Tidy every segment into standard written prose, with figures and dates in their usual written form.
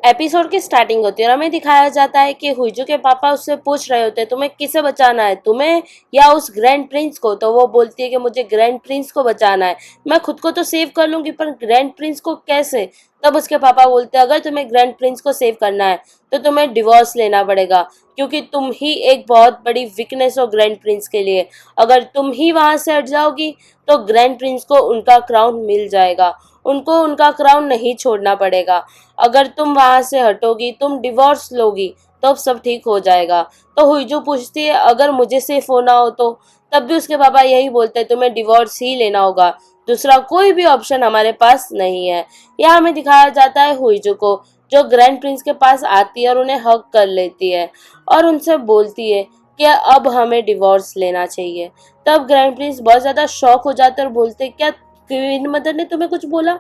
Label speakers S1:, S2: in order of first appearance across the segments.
S1: Episode की starting होती है और हमें दिखाया जाता है कि हुईजू के पापा उससे पूछ रहे होते हैं तुम्हें किसे बचाना है, तुम्हें या उस ग्रैंड प्रिंस को। तो वो बोलती है कि मुझे ग्रैंड प्रिंस को बचाना है, मैं खुद को तो सेव कर लूंगी पर ग्रैंड प्रिंस को कैसे। तब उसके पापा बोलते हैं अगर तुम्हें ग्रैंड प्रिंस को सेव करना है तो तुम्हें डिवोर्स लेना पड़ेगा, क्योंकि तुम ही एक बहुत बड़ी वीकनेस हो ग्रैंड प्रिंस के लिए। अगर तुम ही वहां से हट जाओगी तो ग्रैंड प्रिंस को उनका क्राउन मिल जाएगा, उनको उनका क्राउन नहीं छोड़ना पड़ेगा। अगर तुम वहां से हटोगी, तुम डिवोर्स लोगी तो अब सब ठीक हो जाएगा। तो हुईजू पूछती है अगर मुझे सेफ होना हो तो। तब भी उसके पापा यही बोलते हैं तुम्हें डिवोर्स ही लेना होगा, दूसरा कोई भी ऑप्शन हमारे पास नहीं है। यहाँ हमें दिखाया जाता है हुईजू को जो ग्रैंड प्रिंस के पास आती है और उन्हें हक कर लेती है और उनसे बोलती है कि अब हमें डिवोर्स लेना चाहिए। तब ग्रैंड प्रिंस बहुत ज्यादा शॉक हो जाते हैं और बोलते हैं क्या क्वीन मदर ने तुम्हें कुछ बोला।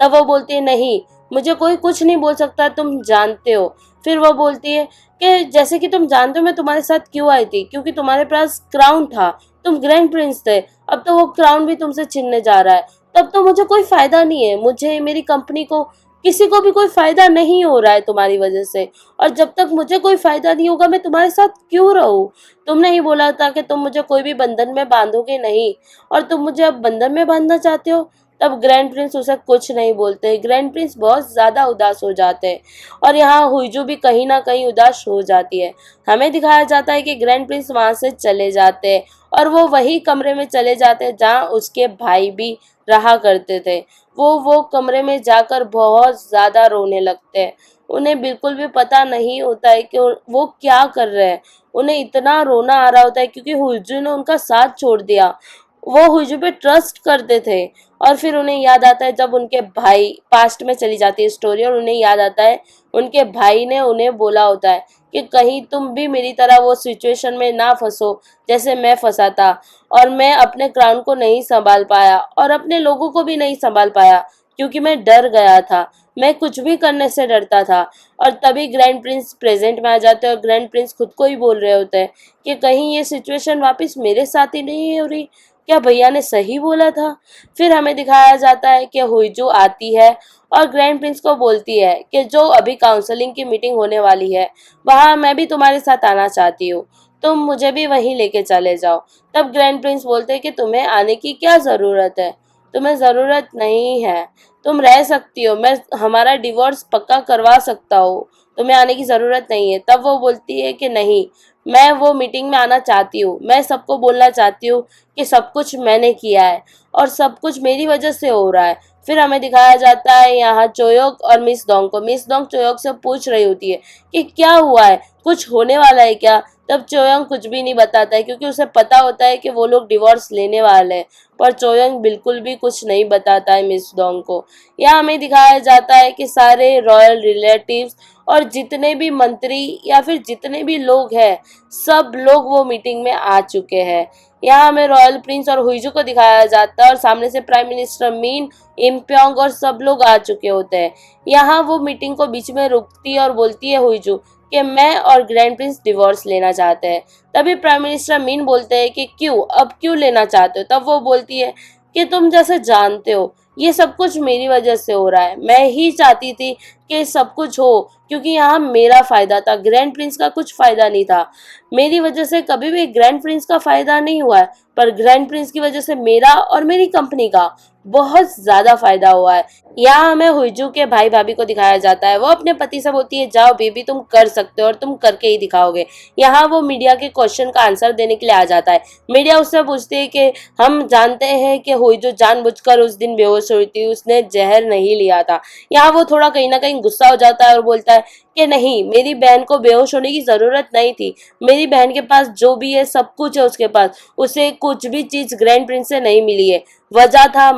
S1: तब वो बोलती है नहीं, मुझे कोई कुछ नहीं बोल सकता, तुम जानते हो। फिर वो बोलती है कि जैसे कि तुम जानते हो मैं तुम्हारे साथ क्यों आई थी, क्योंकि तुम्हारे पास क्राउन था, तुम ग्रैंड प्रिंस थे, अब तो वो क्राउन भी तुमसे छीनने जा रहा है, तब तो मुझे कोई फायदा नहीं है, मुझे मेरी कंपनी को किसी को भी कोई फायदा नहीं हो रहा है तुम्हारी वजह से। और जब तक मुझे कोई फायदा नहीं होगा मैं तुम्हारे साथ क्यों रहूं। तुमने ही बोला था कि तुम मुझे कोई भी बंधन में बांधोगे नहीं और तुम मुझे अब बंधन में बांधना चाहते हो। तब ग्रैंड प्रिंस उसे कुछ नहीं बोलते, ग्रैंड प्रिंस बहुत ज्यादा उदास हो जाते हैं और यहाँ हुईजू भी कहीं ना कहीं उदास हो जाती है। हमें दिखाया जाता है कि ग्रैंड प्रिंस वहां से चले जाते हैं और वो वही कमरे में चले जाते हैं जहाँ उसके भाई भी रहा करते थे। वो कमरे में जाकर बहुत ज्यादा रोने लगते हैं। उन्हें बिल्कुल भी पता नहीं होता है कि वो क्या कर रहे हैं। उन्हें इतना रोना आ रहा होता है क्योंकि हुईजू ने उनका साथ छोड़ दिया, वो हुजू पे ट्रस्ट करते थे। और फिर उन्हें याद आता है जब उनके भाई, पास्ट में चली जाती है स्टोरी और उन्हें याद आता है उनके भाई ने उन्हें बोला होता है कि कहीं तुम भी मेरी तरह वो सिचुएशन में ना फंसो जैसे मैं फंसा था और मैं अपने क्राउन को नहीं संभाल पाया और अपने लोगों को भी नहीं संभाल पाया क्योंकि मैं डर गया था, मैं कुछ भी करने से डरता था। और तभी ग्रैंड प्रिंस प्रेजेंट में आ जाते हैं और ग्रैंड प्रिंस खुद को ही बोल रहे होते हैं कि कहीं ये सिचुएशन वापस मेरे साथ ही नहीं हो रही, क्या भैया ने सही बोला था। फिर हमें दिखाया जाता है कि हुईजू आती है और ग्रैंड प्रिंस को बोलती है कि जो अभी काउंसलिंग की मीटिंग होने वाली है वहां मैं भी तुम्हारे साथ आना चाहती हूँ, तुम मुझे भी वहीं लेके चले जाओ। तब ग्रैंड प्रिंस बोलते हैं कि तुम्हें आने की क्या जरूरत है, तुम्हें जरूरत नहीं है, तुम रह सकती हो, मैं हमारा डिवोर्स पक्का करवा सकता हूँ, तुम्हें आने की जरूरत नहीं है। तब वो बोलती है कि नहीं, मैं वो मीटिंग में आना चाहती हूँ, मैं सबको बोलना चाहती हूँ कि सब कुछ मैंने किया है और सब कुछ मेरी वजह से हो रहा है। फिर हमें दिखाया जाता है यहाँ चोयोक और मिस दोंग को। मिस दोंग चोयोक से पूछ रही होती है कि क्या हुआ है, कुछ होने वाला है क्या। तब चोयोंग कुछ भी नहीं बताता है क्योंकि उसे पता होता है कि वो लोग डिवोर्स लेने वाले हैं, पर चोयोंग बिल्कुल भी कुछ नहीं बताता है मिस दोंग को। यहाँ हमें दिखाया जाता है कि सारे रॉयल रिलेटिव्स और जितने भी मंत्री या फिर जितने भी लोग हैं सब लोग वो मीटिंग में आ चुके हैं। यहाँ हमें रॉयल प्रिंस और हुईजू को दिखाया जाता है और सामने से प्राइम मिनिस्टर मीन, इम्प्योंग और सब लोग आ चुके होते हैं। यहाँ वो मीटिंग को बीच में रुकती है और बोलती है हुईजू कि मैं और ग्रैंड प्रिंस डिवोर्स लेना चाहते हैं। तभी प्राइम मिनिस्टर मीन बोलते हैं कि क्यों, अब क्यों लेना चाहते हो। तब वो बोलती है कि तुम जैसे जानते हो ये सब कुछ मेरी वजह से हो रहा है, मैं ही चाहती थी कि सब कुछ हो क्योंकि यहाँ मेरा फायदा था, ग्रैंड प्रिंस का कुछ फायदा नहीं था। मेरी वजह से कभी भी ग्रैंड प्रिंस का फायदा नहीं हुआ है, पर ग्रैंड प्रिंस की वजह से मेरा और मेरी कंपनी का बहुत ज्यादा फायदा हुआ है। यहाँ हमें हुईजू के भाई भाभी को दिखाया जाता है, वो अपने पति से बोलती है जाओ बेबी तुम कर सकते हो और तुम करके ही दिखाओगे। यहाँ वो मीडिया के क्वेश्चन का आंसर देने के लिए आ जाता है। मीडिया उससे पूछती है कि हम जानते हैं कि हुईजू जानबूझकर उस दिन बेहोश हुई थी, उसने जहर नहीं लिया था। यहाँ वो थोड़ा कहीं ना कहीं गुस्सा हो जाता है और बोलता है कि नहीं, मेरी बहन को बेहोश होने की जरूरत नहीं थी, मेरी बहन के पास जो भी है सब कुछ है उसके पास, उसे कुछ भी चीज ग्रैंड प्रिंस से नहीं मिली है। वजह था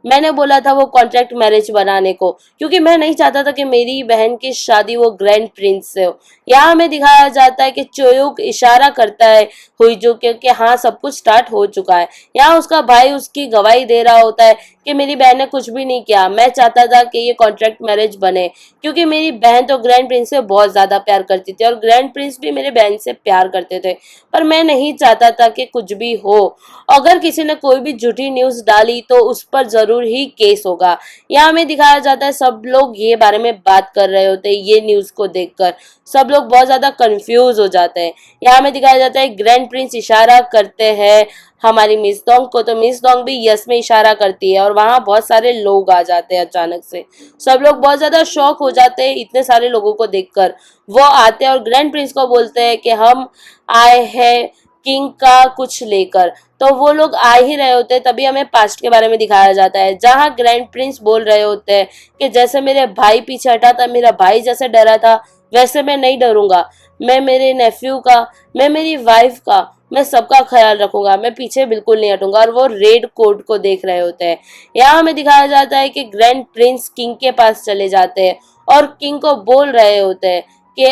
S1: मैंने बोला था वो कॉन्ट्रैक्ट मैरिज बनाने को क्योंकि मैं नहीं चाहता था कि मेरी बहन की शादी वो ग्रैंड प्रिंस से हो। यहाँ हमें दिखाया जाता है कि चोयुक इशारा करता है हुईजू के कि हाँ सब कुछ स्टार्ट हो चुका है। यहाँ उसका भाई उसकी गवाही दे रहा होता है कि मेरी बहन ने कुछ भी नहीं किया, मैं चाहता था कि ये कॉन्ट्रैक्ट मैरिज बने, क्योंकि मेरी बहन तो ग्रैंड प्रिंस से बहुत ज्यादा प्यार करती थी और ग्रैंड प्रिंस भी मेरे बहन से प्यार करते थे। पर मैं नहीं चाहता था कि कुछ भी हो, अगर किसी ने कोई भी झूठी न्यूज डाली तो उस पर जरूर ही केस होगा। यहाँ हमें दिखाया जाता है सब लोग ये बारे में बात कर रहे होते हैं, ये न्यूज को देखकर सब लोग बहुत ज्यादा कंफ्यूज हो जाते हैं। यहाँ हमें दिखाया जाता है ग्रैंड प्रिंस इशारा करते हैं हमारी मिस डोंग को, तो मिस डोंग भी यस में इशारा करती है और वहां बहुत सारे लोग आ जाते हैं अचानक से। सब लोग बहुत ज्यादा शॉक हो जाते हैं इतने सारे लोगों को देखकर। वो आते हैं और ग्रैंड प्रिंस को बोलते हैं कि हम आए हैं किंग का कुछ लेकर। तो वो लोग आ ही रहे होते हैं, तभी हमें पास्ट के बारे में दिखाया जाता है, जहाँ ग्रैंड प्रिंस बोल रहे होते हैं कि जैसे मेरे भाई पीछे हटा था, मेरा भाई जैसे डरा था वैसे मैं नहीं डरूंगा। मैं मेरे नेफ्यू का, मैं मेरी वाइफ का, मैं सबका ख्याल रखूंगा, मैं पीछे बिल्कुल नहीं हटूंगा। और वो रेड कोट को देख रहे होते हैं। यहाँ हमें दिखाया जाता है कि ग्रैंड प्रिंस किंग के पास चले जाते हैं और किंग को बोल रहे होते हैं कि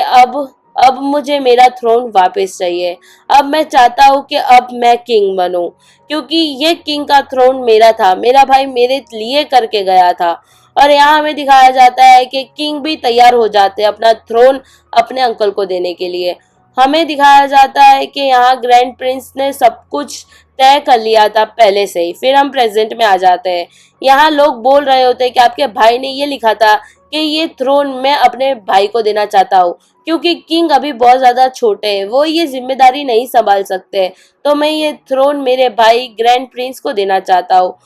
S1: अब मुझे मेरा थ्रोन वापस चाहिए। अब मैं चाहता हूँ कि अब मैं किंग बनूं, क्योंकि ये किंग का थ्रोन मेरा था, मेरा भाई मेरे लिए करके गया था। और यहाँ हमें दिखाया जाता है कि किंग भी तैयार हो जाते हैं अपना थ्रोन अपने अंकल को देने के लिए। हमें दिखाया जाता है कि यहाँ ग्रैंड प्रिंस ने सब कुछ तय कर लिया था पहले से ही। फिर हम प्रेजेंट में आ जाते हैं। यहाँ लोग बोल रहे होते हैं कि आपके भाई ने ये लिखा था कि ये थ्रोन मैं अपने भाई को देना चाहता हूँ, क्योंकि किंग अभी बहुत ज्यादा छोटे हैं, वो ये जिम्मेदारी नहीं संभाल सकते, तो मैं ये थ्रोन मेरे भाई ग्रैंड प्रिंस को देना चाहता हूँ,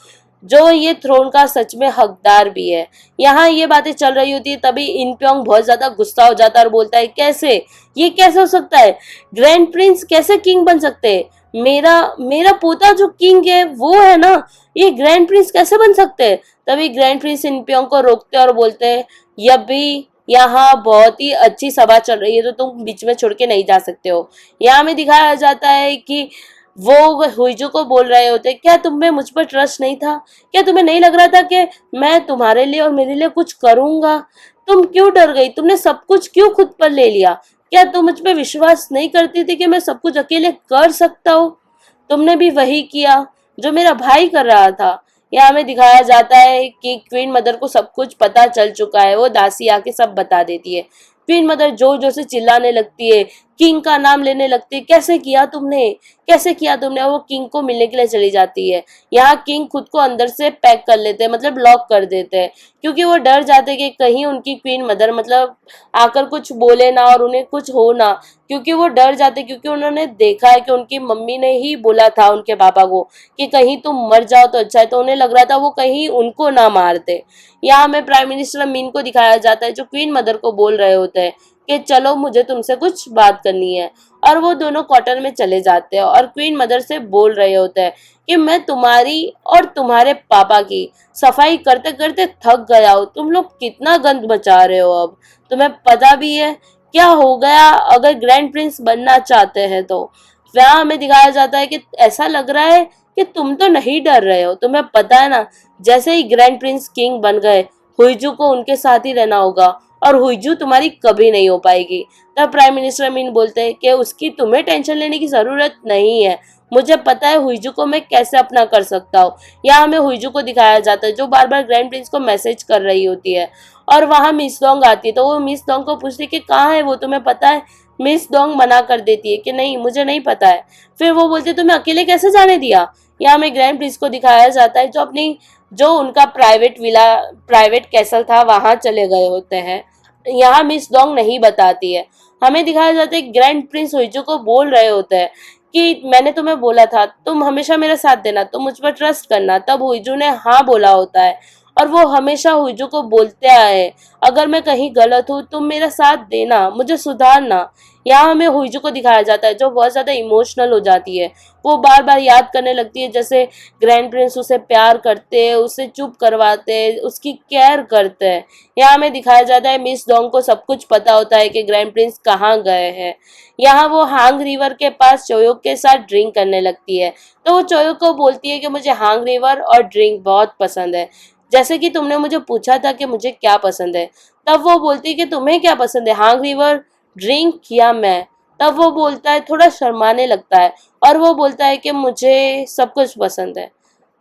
S1: जो ये थ्रोन का सच में हकदार भी है। यहाँ ये बातें चल रही होती है, तभी इन प्योंग बहुत ज्यादा गुस्सा हो जाता है और बोलता है कैसे, ये कैसे हो सकता है, ग्रैंड प्रिंस कैसे किंग बन सकते हैं, मेरा मेरा पोता जो किंग है वो है ना, ये ग्रैंड प्रिंस कैसे बन सकते हैं। तभी ग्रैंड प्रिंस इन प्योंग को रोकते हैं और बोलते हैं यह भी यहाँ बहुत ही अच्छी सभा चल रही है, तो तुम बीच में छोड़ के नहीं जा सकते हो। यहाँ में दिखाया जाता है कि वो हुईजू को बोल रहे होते, क्या तुम्हें मुझ पर ट्रस्ट नहीं था, क्या तुम्हें नहीं लग रहा था कि मैं तुम्हारे लिए और मेरे लिए कुछ करूंगा, तुम क्यों डर गई, तुमने सब कुछ क्यों खुद पर ले लिया, क्या तुम मुझ पर विश्वास नहीं करती थी कि मैं सब कुछ अकेले कर सकता हूँ, तुमने भी वही किया जो मेरा भाई कर रहा था। यहाँ हमें दिखाया जाता है कि क्वीन मदर को सब कुछ पता चल चुका है, वो दासी आके सब बता देती है। क्वीन मदर जोर जोर से चिल्लाने लगती है, किंग का नाम लेने लगती है, कैसे किया तुमने, कैसे किया तुमने। वो किंग को मिलने के लिए चली जाती है। यहाँ किंग खुद को अंदर से पैक कर लेते हैं, मतलब लॉक कर देते हैं, क्योंकि वो डर जाते कि कहीं उनकी क्वीन मदर मतलब आकर कुछ बोले ना और उन्हें कुछ हो ना, क्योंकि वो डर जाते, क्योंकि उन्होंने देखा है कि उनकी मम्मी ने ही बोला था उनके पापा को कि कहीं तुम मर जाओ तो अच्छा है, तो उन्हें लग रहा था वो कहीं उनको ना मार दे। यहाँ हमें प्राइम मिनिस्टर मीन को दिखाया जाता है, जो क्वीन मदर को बोल रहे होते हैं कि चलो मुझे तुमसे कुछ बात करनी है। और वो दोनों क्वार्टर में चले जाते हैं और क्वीन मदर से बोल रहे होते हैं कि मैं तुम्हारी और तुम्हारे पापा की सफाई करते करते थक गया हूँ, तुम लोग कितना गंद मचा रहे हो, अब तुम्हें पता भी है क्या हो गया अगर ग्रैंड प्रिंस बनना चाहते हैं तो। वहाँ हमें दिखाया जाता है कि ऐसा लग रहा है कि तुम तो नहीं डर रहे हो, तुम्हें पता है ना जैसे ही ग्रैंड प्रिंस किंग बन गए हुईजू को उनके साथ ही रहना होगा और हुईजू तुम्हारी कभी नहीं हो पाएगी। तब प्राइम मिनिस्टर मीन बोलते हैं कि उसकी तुम्हें टेंशन लेने की जरूरत नहीं है, मुझे पता है हुईजू को मैं कैसे अपना कर सकता हूँ। यहाँ हमें हुईजू को दिखाया जाता है जो बार बार ग्रैंड प्रिंस को मैसेज कर रही होती है। और वहां मिस डोंग आती है, तो वो मिस डोंग को पूछती है कि कहाँ है वो, तुम्हें पता है। मिस डोंग मना कर देती है कि नहीं मुझे नहीं पता है। फिर वो बोलती है तुम्हें अकेले कैसे जाने दिया। यहाँ हमें ग्रैंड प्रिंस को दिखाया जाता है जो उनका प्राइवेट विला, प्राइवेट कैसल था वहां चले गए होते हैं। यहाँ मिस डोंग नहीं बताती है। हमें दिखाया जाता है ग्रैंड प्रिंस हुईजू को बोल रहे होते हैं कि मैंने तुम्हें बोला था तुम हमेशा मेरा साथ देना, तुम मुझ पर ट्रस्ट करना। तब हुईजू ने हाँ बोला होता है और वो हमेशा हुईजू को बोलते आए अगर मैं कहीं गलत हूँ तुम मेरा साथ देना, मुझे सुधारना। यहाँ हमें हुईजू को दिखाया जाता है जो बहुत ज्यादा इमोशनल हो जाती है, वो बार बार याद करने लगती है जैसे ग्रैंड प्रिंस उसे प्यार करते हैं, उसे चुप करवाते हैं, उसकी केयर करते हैं। यहाँ हमें दिखाया जाता है मिस डोंग को सब कुछ पता होता है कि ग्रैंड प्रिंस कहाँ गए हैं। यहाँ वो हांग रिवर के पास चोयोक के साथ ड्रिंक करने लगती है, तो वो चोयोक को बोलती है कि मुझे हांग रिवर और ड्रिंक बहुत पसंद है, जैसे कि तुमने मुझे पूछा था कि मुझे क्या पसंद है। तब वो बोलती है कि तुम्हें क्या पसंद है, हांग रिवर, ड्रिंक या मैं। तब वो बोलता है, थोड़ा शर्माने लगता है और वो बोलता है कि मुझे सब कुछ पसंद है।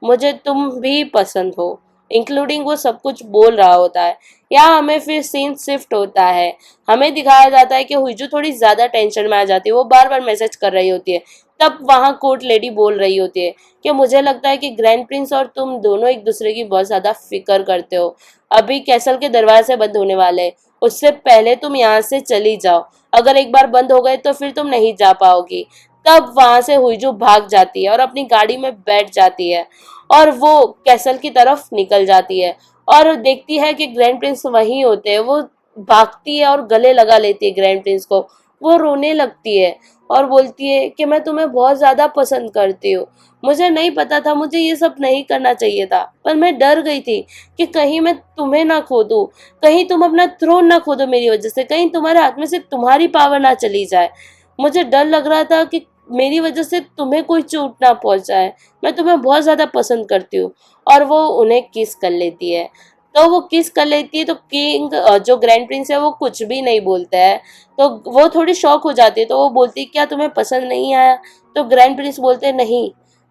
S1: मुझे तुम भी पसंद हो, इंक्लूडिंग वो सब कुछ बोल रहा होता है। यहाँ हमें फिर सीन शिफ्ट होता है, हमें दिखाया जाता है कि हुईजू थोड़ी ज्यादा टेंशन में आ जाती है, वो बार बार मैसेज कर रही होती है। तब वहां कोर्ट लेडी बोल रही होती है कि मुझे लगता है कि ग्रैंड प्रिंस और तुम दोनों एक दूसरे की बहुत ज्यादा फिक्र करते हो। अभी कैसल के दरवाजे बंद होने वाले हैं, उससे पहले तुम यहाँ से चली जाओ। अगर एक बार बंद हो गए तो फिर तुम नहीं जा पाओगी। तब वहां से हुईजू भाग जाती है और अपनी गाड़ी में बैठ जाती है और वो कैसल की तरफ निकल जाती है और देखती है कि ग्रैंड प्रिंस वहीं होते हैं। वो भागती है और गले लगा लेती है ग्रैंड प्रिंस को। वो रोने लगती है और बोलती है कि मैं तुम्हें बहुत ज्यादा पसंद करती हूँ। मुझे नहीं पता था, मुझे ये सब नहीं करना चाहिए था, पर मैं डर गई थी कि कहीं मैं तुम्हें ना खो दूं, कहीं तुम अपना थ्रोन ना खो दो मेरी वजह से, कहीं तुम्हारे हाथ में से तुम्हारी पावर ना चली जाए। मुझे डर लग रहा था कि मेरी वजह से तुम्हें कोई चोट ना पहुंचाए। मैं तुम्हें बहुत ज्यादा पसंद करती हूँ। और वो उन्हें किस कर लेती है। तो वो किस कर लेती है तो किंग जो ग्रैंड प्रिंस है वो कुछ भी नहीं बोलता है। तो वो थोड़ी शॉक हो जाती है, तो वो बोलती है क्या तुम्हें पसंद नहीं आया। तो ग्रैंड प्रिंस बोलते हैं नहीं,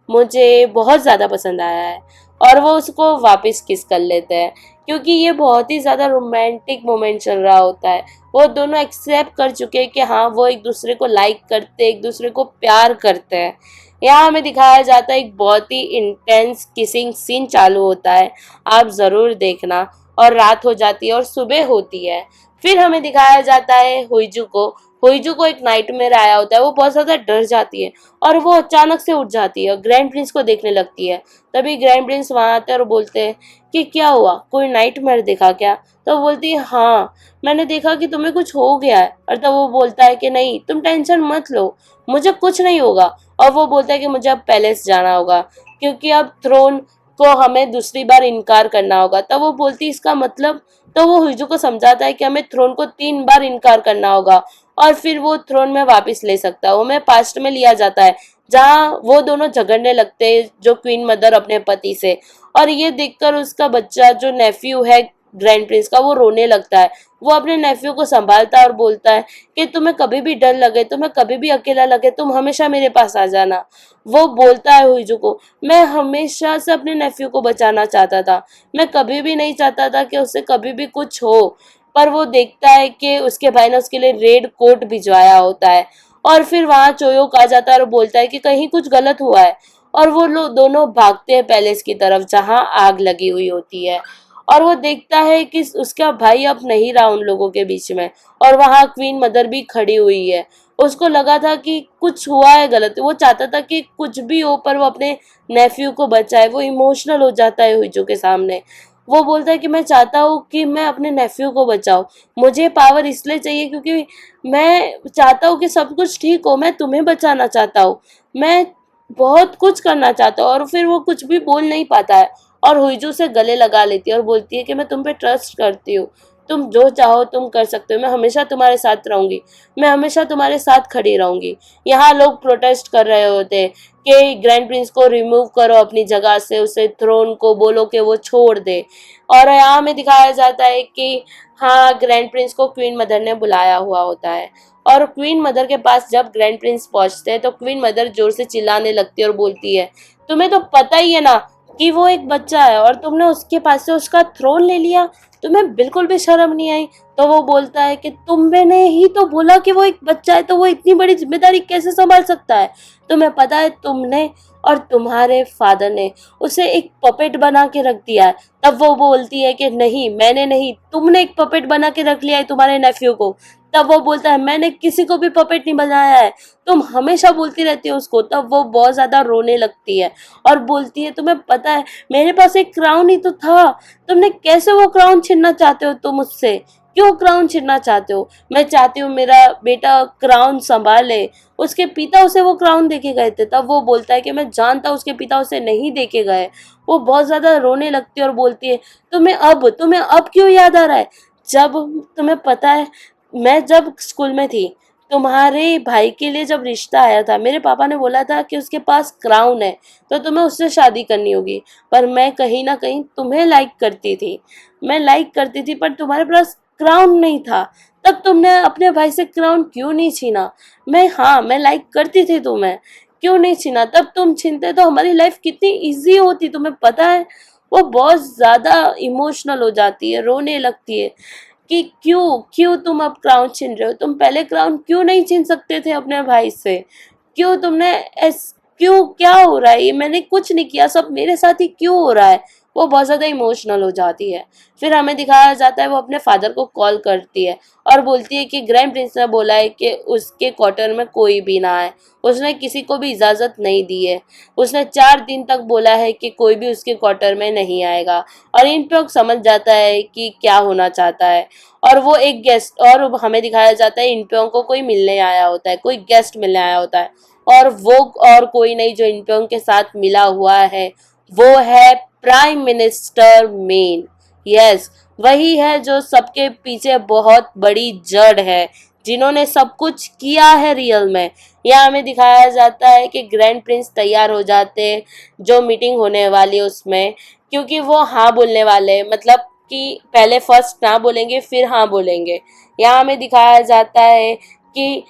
S1: मुझे बहुत ज्यादा पसंद आया है। और वो उसको वापस किस कर लेते हैं, क्योंकि ये बहुत ही ज्यादा रोमांटिक मोमेंट चल रहा होता है। वो दोनों एक्सेप्ट कर चुके हैं कि हाँ वो एक दूसरे को लाइक करते हैं, एक दूसरे को प्यार करते हैं। यहाँ हमें दिखाया जाता है एक बहुत ही इंटेंस किसिंग सीन चालू होता है, आप जरूर देखना। और रात हो जाती है और सुबह होती है। फिर हमें दिखाया जाता है हुईजू को एक नाइटमेयर आया होता है। वो बहुत ज्यादा डर जाती है और वो अचानक से उठ जाती है और ग्रैंड प्रिंस को देखने लगती है। तभी ग्रैंड प्रिंस वहां आते हैं और बोलते हैं कि क्या हुआ, कोई नाइटमेयर देखा क्या। तो वो बोलती है हाँ, मैंने देखा कि तुम्हें कुछ हो गया है। और तब वो बोलता है कि नहीं तुम टेंशन मत लो, मुझे कुछ नहीं होगा। और वो बोलता है कि मुझे अब पैलेस जाना होगा, क्योंकि अब थ्रोन को हमें दूसरी बार इनकार करना होगा। तब वो बोलती है इसका मतलब। तो वो हुईजू को समझाता है कि हमें थ्रोन को 3 बार इनकार करना होगा और फिर वो थ्रोन में वापस ले सकता है। वो हमें पास्ट में लिया जाता है जहाँ वो दोनों झगड़ने लगते हैं, जो क्वीन मदर अपने पति से। और ये देखकर उसका बच्चा जो नेफ्यू है ग्रैंड प्रिंस का, वो रोने लगता है। वो अपने नेफ्यू को संभालता है और बोलता है कि तुम्हें कभी भी डर लगे, तुम्हें कभी भी अकेला लगे, तुम हमेशा मेरे पास आ जाना। वो बोलता है हुईजू को, मैं हमेशा से अपने नेफ्यू को बचाना चाहता था, मैं कभी भी नहीं चाहता था कि उससे कभी भी कुछ हो। पर वो देखता है कि उसके भाई ने उसके लिए रेड कोट भिजवाया होता है। और फिर वहां चोयोक आ जाता है और बोलता है कि कहीं कुछ गलत हुआ है। और वो लोग दोनों भागते हैं पैलेस की तरफ जहां आग लगी हुई होती है। और वो देखता है कि उसका भाई अब नहीं रहा उन लोगों के बीच में। और वहां क्वीन मदर भी खड़ी हुई है। उसको लगा था कि कुछ हुआ है गलत, वो चाहता था कि कुछ भी हो पर वो अपने नेफ्यू को बचाए। वो इमोशनल हो जाता है हुईजू के सामने। वो बोलता है कि मैं चाहता हूँ कि मैं अपने नेफ्यू को बचाऊं, मुझे पावर इसलिए चाहिए क्योंकि मैं चाहता हूँ कि सब कुछ ठीक हो, मैं तुम्हें बचाना चाहता हूँ, मैं बहुत कुछ करना चाहता हूँ। और फिर वो कुछ भी बोल नहीं पाता है और हुईजू से गले लगा लेती है और बोलती है कि मैं तुम पे ट्रस्ट करती हूँ, तुम जो चाहो तुम कर सकते हो, मैं हमेशा तुम्हारे साथ रहूंगी, मैं हमेशा तुम्हारे साथ खड़ी रहूंगी। यहाँ लोग प्रोटेस्ट कर रहे होते हैं कि ग्रैंड प्रिंस को रिमूव करो अपनी जगह से, उसे थ्रोन को बोलो कि वो छोड़ दे। और यहाँ हमें दिखाया जाता है कि हाँ ग्रैंड प्रिंस को क्वीन मदर ने बुलाया हुआ होता है। और क्वीन मदर के पास जब ग्रैंड प्रिंस पहुंचते हैं तो क्वीन मदर जोर से चिल्लाने लगती है और बोलती है तुम्हें तो पता ही है ना कि वो एक बच्चा है और तुमने उसके पास से उसका थ्रोन ले लिया, तुम्हें बिल्कुल भी शर्म नहीं आई। तो वो बोलता है कि तुमने ही तो बोला कि वो एक बच्चा है, तो वो इतनी बड़ी जिम्मेदारी कैसे संभाल सकता है। तुम्हें पता है तुमने और तुम्हारे फादर ने उसे एक पपेट बना के रख दिया है। तब वो बोलती है कि नहीं मैंने नहीं, तुमने एक पपेट बना के रख लिया है तुम्हारे नेफ्यू को। तब वो बोलता है मैंने किसी को भी पपेट नहीं बनाया है, तुम हमेशा बोलती रहती हो उसको। तब वो बहुत ज्यादा रोने लगती है और बोलती है तुम्हें पता है मेरे पास एक क्राउन ही तो था, तुमने कैसे वो क्राउन छीनना चाहते हो, तुम मुझसे क्यों क्राउन छीनना चाहते हो। मैं चाहती हूँ मेरा बेटा क्राउन संभाले, उसके पिता उसे वो क्राउन देके गए थे। तब वो बोलता है कि मैं जानता हूँ उसके पिता उसे नहीं देके गए। वो बहुत ज्यादा रोने लगती है और बोलती है तुम्हें अब क्यों याद आ रहा है, जब तुम्हें पता है मैं जब स्कूल में थी तुम्हारे भाई के लिए जब रिश्ता आया था, मेरे पापा ने बोला था कि उसके पास क्राउन है तो तुम्हें उससे शादी करनी होगी। पर मैं कहीं ना कहीं तुम्हें लाइक करती थी, मैं लाइक करती थी, पर तुम्हारे पास क्राउन नहीं था। तब तुमने अपने भाई से क्राउन क्यों नहीं छीना। मैं लाइक करती थी तुम्हें, क्यों नहीं छीना? तब तुम छीनते तो हमारी लाइफ कितनी इजी होती, तुम्हें पता है? वो बहुत ज्यादा इमोशनल हो जाती है, रोने लगती है कि क्यों क्यों तुम अब क्राउन छीन रहे हो? तुम पहले क्राउन क्यों नहीं छीन सकते थे अपने भाई से? क्यों तुमने ऐस क्यों, क्या हो रहा है? ये मैंने कुछ नहीं किया, सब मेरे साथ ही क्यों हो रहा है? वो बहुत ज्यादा इमोशनल हो जाती है। फिर हमें दिखाया जाता है वो अपने फादर को कॉल करती है और बोलती है कि ग्रैंड प्रिंस ने बोला है कि उसके क्वार्टर में कोई भी ना आए, उसने किसी को भी इजाजत नहीं दी है, उसने 4 दिन तक बोला है कि कोई भी उसके क्वार्टर में नहीं आएगा। और इन पे समझ जाता है कि क्या होना चाहता है। और वो एक गेस्ट, और हमें दिखाया जाता है इनप्योंग को कोई मिलने आया होता है, कोई गेस्ट मिलने आया होता है, और वो और कोई नहीं जो इनप्योंग के साथ मिला हुआ है, वो है प्राइम मिनिस्टर मेन। यस, वही है जो सबके पीछे बहुत बड़ी जड़ है, जिन्होंने सब कुछ किया है रियल में। यहाँ हमें दिखाया जाता है कि ग्रैंड प्रिंस तैयार हो जाते हैं जो मीटिंग होने वाली है उसमें, क्योंकि वो हाँ बोलने वाले हैं, मतलब कि पहले फर्स्ट ना बोलेंगे फिर हाँ बोलेंगे। यहाँ हमें दिखाया जाता है कि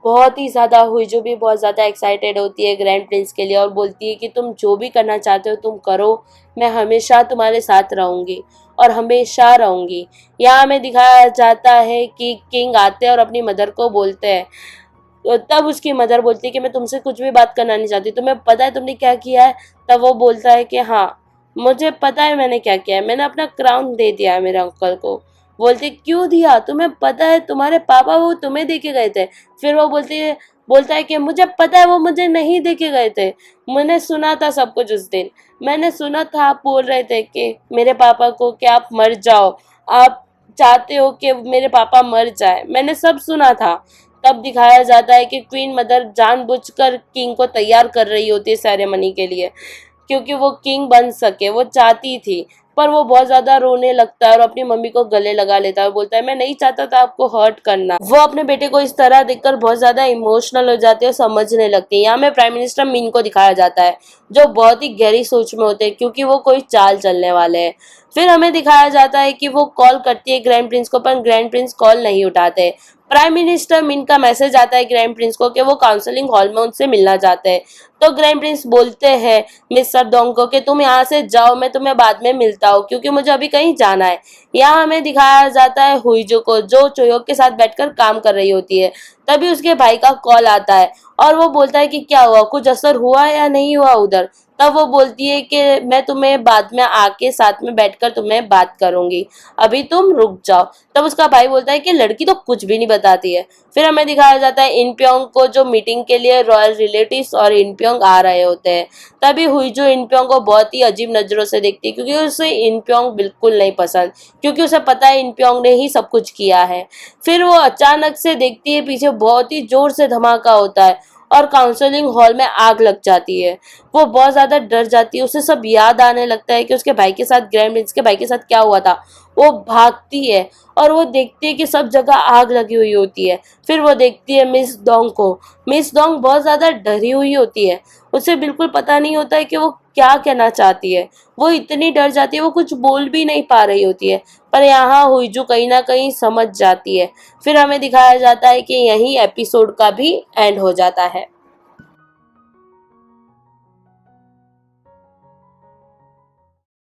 S1: बहुत ही ज़्यादा हुई जो भी बहुत ज़्यादा एक्साइटेड होती है ग्रैंड प्रिंस के लिए, और बोलती है कि तुम जो भी करना चाहते हो तुम करो, मैं हमेशा तुम्हारे साथ रहूँगी और हमेशा रहूँगी। यहाँ हमें दिखाया जाता है कि किंग आते हैं और अपनी मदर को बोलते हैं, तो तब उसकी मदर बोलती है कि मैं तुमसे कुछ भी बात करना नहीं चाहती, तुम्हें पता है तुमने क्या किया है? तब वो बोलता है कि हाँ, मुझे पता है मैंने क्या किया है, मैंने अपना क्राउन दे दिया है मेरे अंकल को। बोलते क्यों दिया? तुम्हें पता है तुम्हारे पापा वो तुम्हें दे के गए थे। फिर वो बोलता है कि मुझे पता है वो मुझे नहीं दे के गए थे, मैंने सुना था सब कुछ उस दिन, मैंने सुना था आप बोल रहे थे कि मेरे पापा को कि आप मर जाओ, आप चाहते हो कि मेरे पापा मर जाए, मैंने सब सुना था। तब दिखाया जाता है कि क्वीन मदर जानबूझकर किंग को तैयार कर रही होती है सेरेमनी के लिए, क्योंकि वो किंग बन सके, वो चाहती थी। पर वो बहुत ज्यादा रोने लगता है और अपनी मम्मी को गले लगा लेता है और बोलता है मैं नहीं चाहता था आपको हर्ट करना। वो अपने बेटे को इस तरह देखकर बहुत ज्यादा इमोशनल हो जाती है और समझने लगती है। यहाँ में प्राइम मिनिस्टर मिन को दिखाया जाता है जो बहुत ही गहरी सोच में होते हैं, क्योंकि वो कोई चाल चलने वाले हैं। फिर हमें दिखाया जाता है कि वो कॉल करती है ग्रैंड प्रिंस को, पर ग्रैंड प्रिंस कॉल नहीं उठाते। प्राइम मिनिस्टर मिन का मैसेज आता है ग्रैंड प्रिंस को कि वो काउंसलिंग हॉल में उनसे मिलना चाहते हैं। तो ग्रैंड प्रिंस बोलते हैं मिस्टर डोंग को कि तुम यहाँ से जाओ, मैं तुम्हें बाद में मिलता हूँ क्योंकि मुझे अभी कहीं जाना है। यहाँ हमें दिखाया जाता है हुईजो को जो चोयोक के साथ बैठकर काम कर रही होती है। तभी उसके भाई का कॉल आता है और वो बोलता है कि क्या हुआ, कुछ असर हुआ या नहीं हुआ उधर। तब वो बोलती है कि मैं तुम्हें बाद में आके साथ में बैठकर तुम्हें बात करूंगी, अभी तुम रुक जाओ। तब उसका भाई बोलता है कि लड़की तो कुछ भी नहीं बताती है। फिर हमें दिखाया जाता है इनप्योंग को जो मीटिंग के लिए रॉयल रिलेटिव्स और इनप्योंग आ रहे होते हैं। तभी हुईजो इनप्योंग को बहुत ही अजीब नजरों से देखती है, क्योंकि उसे इनप्योंग बिल्कुल नहीं पसंद, क्योंकि उसे पता है इनप्योंग ने ही सब कुछ किया है। फिर वो अचानक से देखती है पीछे बहुत ही जोर से धमाका होता है और काउंसलिंग हॉल में आग लग जाती है। वो बहुत ज्यादा डर जाती है, उसे सब याद आने लगता है कि उसके भाई के साथ, ग्रैंड प्रिंस के भाई के साथ क्या हुआ था। वो भागती है और वो देखती है कि सब जगह आग लगी हुई होती है। फिर वो देखती है मिस डोंग को। मिस डोंग बहुत ज्यादा डरी हुई होती है, उसे बिल्कुल पता नहीं होता है कि वो क्या कहना चाहती है। वो इतनी डर जाती है, वो कुछ बोल भी नहीं पा रही होती है। पर यहाँ हुईजू कहीं ना कहीं समझ जाती है। फिर हमें दिखाया जाता है कि यही एपिसोड का भी एंड हो जाता है।